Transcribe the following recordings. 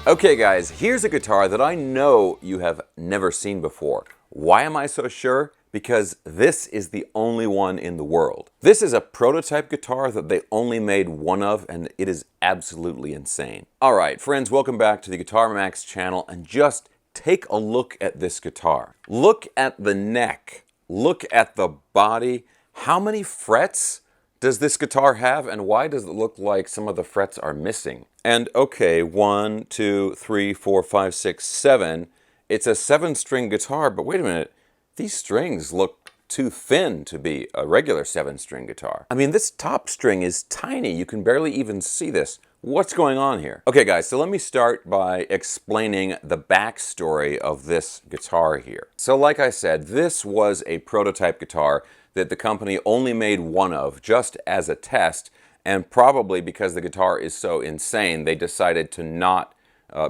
Okay guys, here's a guitar that I know you have never seen before. Why am I so sure? Because this is the only one in the world. This is a prototype guitar that they only made one of, and it is absolutely insane. Alright friends, welcome back to the Guitar Max channel, and just take a look at this guitar. Look at the neck. Look at the body. How many frets does this guitar have, and why does it look like some of the frets are missing? And okay, 1, 2, 3, 4, 5, 6, 7. It's a 7-string guitar, but wait a minute. These strings look too thin to be a regular 7-string guitar. I mean, this top string is tiny. You can barely even see this. What's going on here? Okay guys, so let me start by explaining the backstory of this guitar here. So like I said, this was a prototype guitar that the company only made one of just as a test, and probably because the guitar is so insane, they decided to not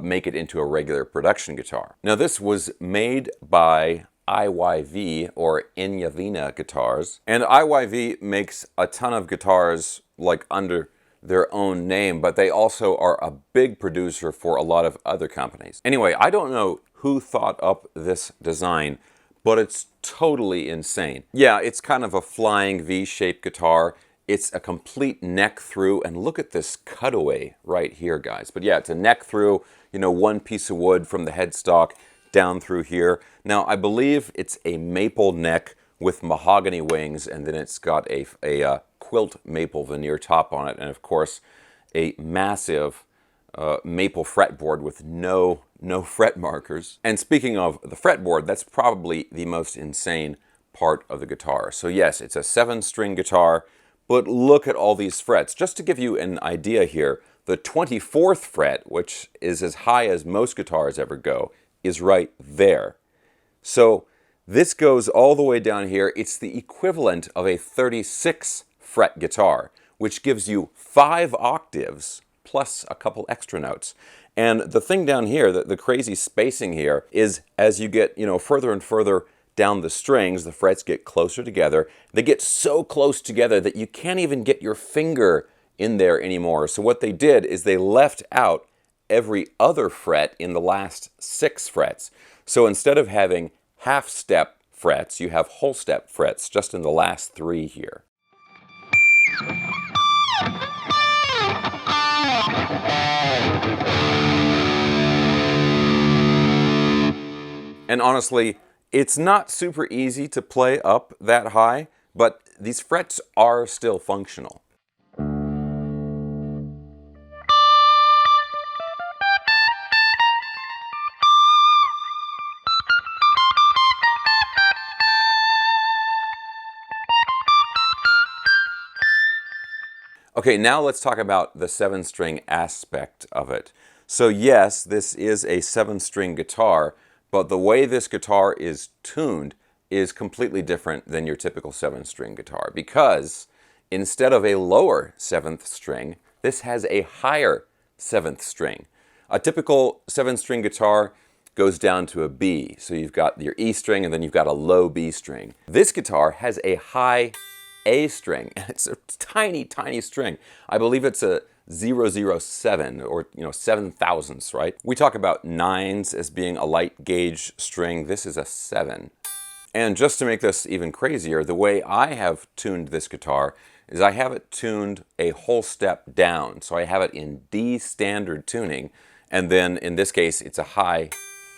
make it into a regular production guitar. Now this was made by IYV, or Inyavina Guitars, and IYV makes a ton of guitars like under their own name, but they also are a big producer for a lot of other companies. Anyway, I don't know who thought up this design, but it's totally insane. Yeah, it's kind of a flying V-shaped guitar. It's a complete neck through, and look at this cutaway right here, guys. But yeah, it's a neck through, you know, one piece of wood from the headstock down through here. Now, I believe it's a maple neck with mahogany wings, and then it's got a quilt maple veneer top on it, and of course, a massive maple fretboard with no fret markers. And speaking of the fretboard, that's probably the most insane part of the guitar. So yes, it's a 7-string guitar, but look at all these frets. Just to give you an idea here, the 24th fret, which is as high as most guitars ever go, is right there. So this goes all the way down here. It's the equivalent of a 36 fret guitar, which gives you 5 octaves plus a couple extra notes. And the thing down here, the crazy spacing here, is as you get, you know, further and further down the strings, the frets get closer together. They get so close together that you can't even get your finger in there anymore. So what they did is they left out every other fret in the last 6 frets. So instead of having half-step frets, you have whole-step frets just in the last 3 here. And honestly, it's not super easy to play up that high, but these frets are still functional. Okay, now let's talk about the 7-string aspect of it. So yes, this is a 7-string guitar, but the way this guitar is tuned is completely different than your typical 7-string guitar, because instead of a lower 7th string, this has a higher 7th string. A typical 7-string guitar goes down to a B, so you've got your E string and then you've got a low B string. This guitar has a high A string, and it's a tiny, tiny string. I believe it's a 007, or 7 thousandths, right? We talk about 9s as being a light gauge string. This is a 7. And just to make this even crazier, the way I have tuned this guitar is I have it tuned a whole step down. So I have it in D standard tuning, and then in this case, it's a high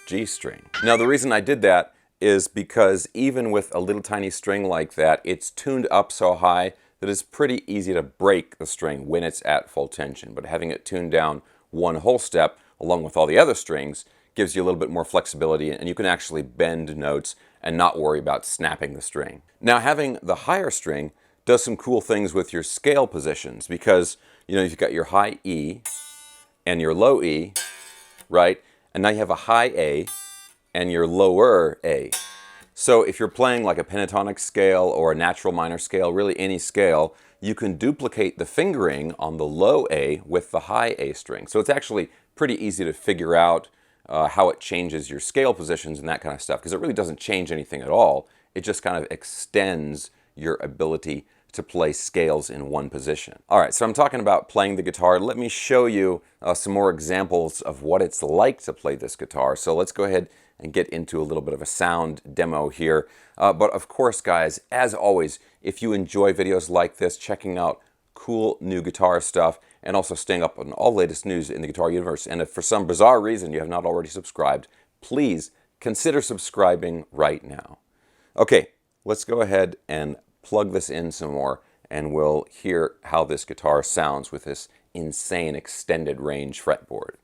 G string. Now the reason I did that is because even with a little tiny string like that, it's tuned up so high that it's pretty easy to break the string when it's at full tension. But having it tuned down one whole step, along with all the other strings, gives you a little bit more flexibility, and you can actually bend notes and not worry about snapping the string. Now having the higher string does some cool things with your scale positions, because you've got your high E and your low E, right? and now you have a high A and your lower A. So if you're playing like a pentatonic scale or a natural minor scale, really any scale, you can duplicate the fingering on the low A with the high A string. So it's actually pretty easy to figure out how it changes your scale positions and that kind of stuff, because it really doesn't change anything at all. It just kind of extends your ability to play scales in one position. All right, so I'm talking about playing the guitar. Let me show you some more examples of what it's like to play this guitar. So let's go ahead and get into a little bit of a sound demo here. But of course, guys, as always, if you enjoy videos like this, checking out cool new guitar stuff, and also staying up on all the latest news in the guitar universe, and if for some bizarre reason you have not already subscribed, please consider subscribing right now. Okay, let's go ahead and plug this in some more, and we'll hear how this guitar sounds with this insane extended range fretboard.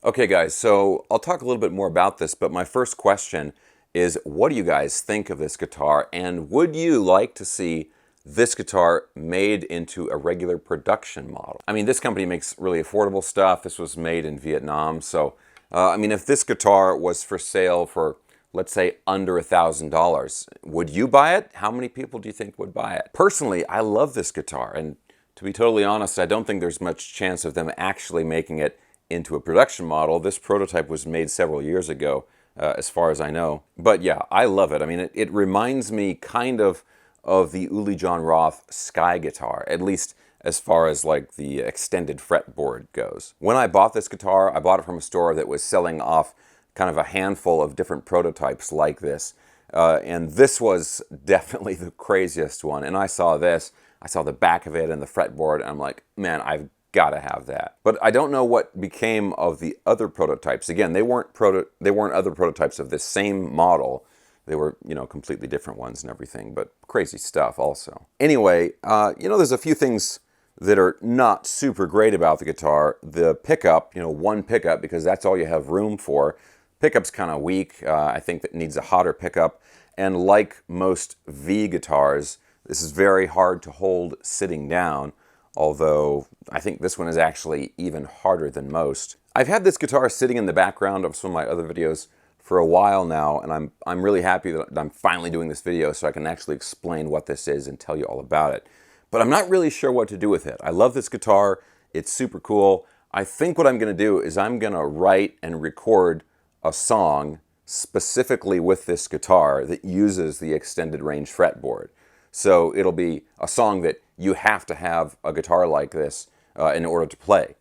Okay guys, so I'll talk a little bit more about this, but my first question is, what do you guys think of this guitar, and would you like to see this guitar made into a regular production model? I mean, this company makes really affordable stuff. This was made in Vietnam, so I mean, if this guitar was for sale for, let's say, under $1,000, would you buy it? How many people do you think would buy it? Personally, I love this guitar, and to be totally honest, I don't think there's much chance of them actually making it into a production model. This prototype was made several years ago, as far as I know. But yeah, I love it. I mean, it reminds me kind of the Uli John Roth Sky guitar, at least as far as like the extended fretboard goes. When I bought this guitar, I bought it from a store that was selling off kind of a handful of different prototypes like this. And this was definitely the craziest one. And I saw this, I saw the back of it and the fretboard, and I'm like, man, I've gotta have that. But I don't know what became of the other prototypes. Again, they weren't other prototypes of this same model. They were, you know, completely different ones and everything, but crazy stuff also. Anyway, you know, there's a few things that are not super great about the guitar. The pickup, you know, one pickup, because that's all you have room for. Pickup's kind of weak. I think that needs a hotter pickup. And like most V guitars, this is very hard to hold sitting down, although I think this one is actually even harder than most. I've had this guitar sitting in the background of some of my other videos for a while now, and I'm really happy that I'm finally doing this video so I can actually explain what this is and tell you all about it. but I'm not really sure what to do with it. I love this guitar. It's super cool. I think what I'm going to do is I'm going to write and record a song specifically with this guitar that uses the extended range fretboard. So it'll be a song that you have to have a guitar like this in order to play.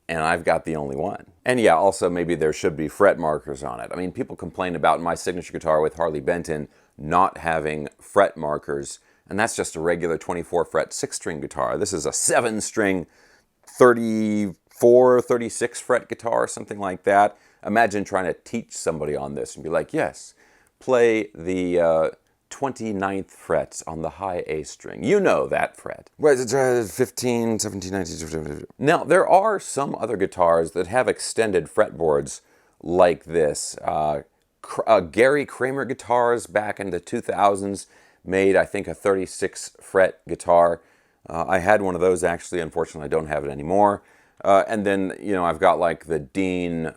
And I've got the only one. And yeah, also maybe there should be fret markers on it. I mean, people complain about my signature guitar with Harley Benton not having fret markers, and that's just a regular 24 fret 6-string guitar. This is a 7-string 34, 36 fret guitar, something like that. Imagine trying to teach somebody on this and be like, yes, play the 29th fret on the high A string. You know that fret. 15, 17, 19. Now, there are some other guitars that have extended fretboards like this. Gary Kramer guitars back in the 2000s made, I think, a 36 fret guitar. I had one of those actually. Unfortunately, I don't have it anymore. And then, you know, I've got like the Dean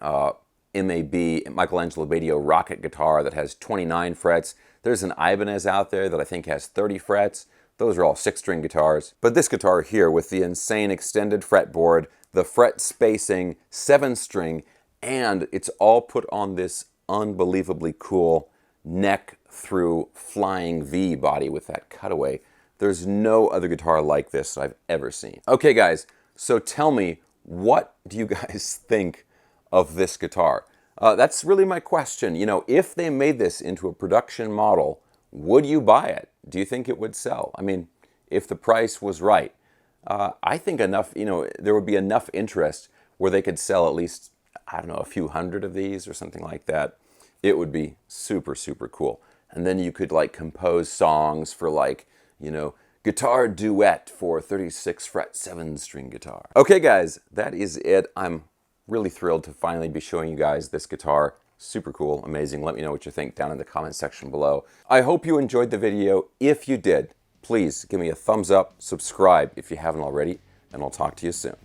MAB, Michelangelo Badio rocket guitar that has 29 frets. There's an Ibanez out there that I think has 30 frets. Those are all 6-string guitars. But this guitar here with the insane extended fretboard, the fret spacing, 7-string, and it's all put on this unbelievably cool neck through flying V body with that cutaway. There's no other guitar like this that I've ever seen. Okay guys, so tell me, what do you guys think of this guitar? That's really my question. You know, if they made this into a production model, would you buy it? Do you think it would sell? I mean, if the price was right. I think enough, you know, there would be enough interest where they could sell at least, I don't know, a few hundred of these or something like that. It would be super, super cool. And then you could like compose songs for like, you know, guitar duet for 36 fret 7-string guitar. Okay guys, that is it. I'm really thrilled to finally be showing you guys this guitar. Super cool, amazing. Let me know what you think down in the comment section below. I hope you enjoyed the video. If you did, please give me a thumbs up, subscribe if you haven't already, and I'll talk to you soon.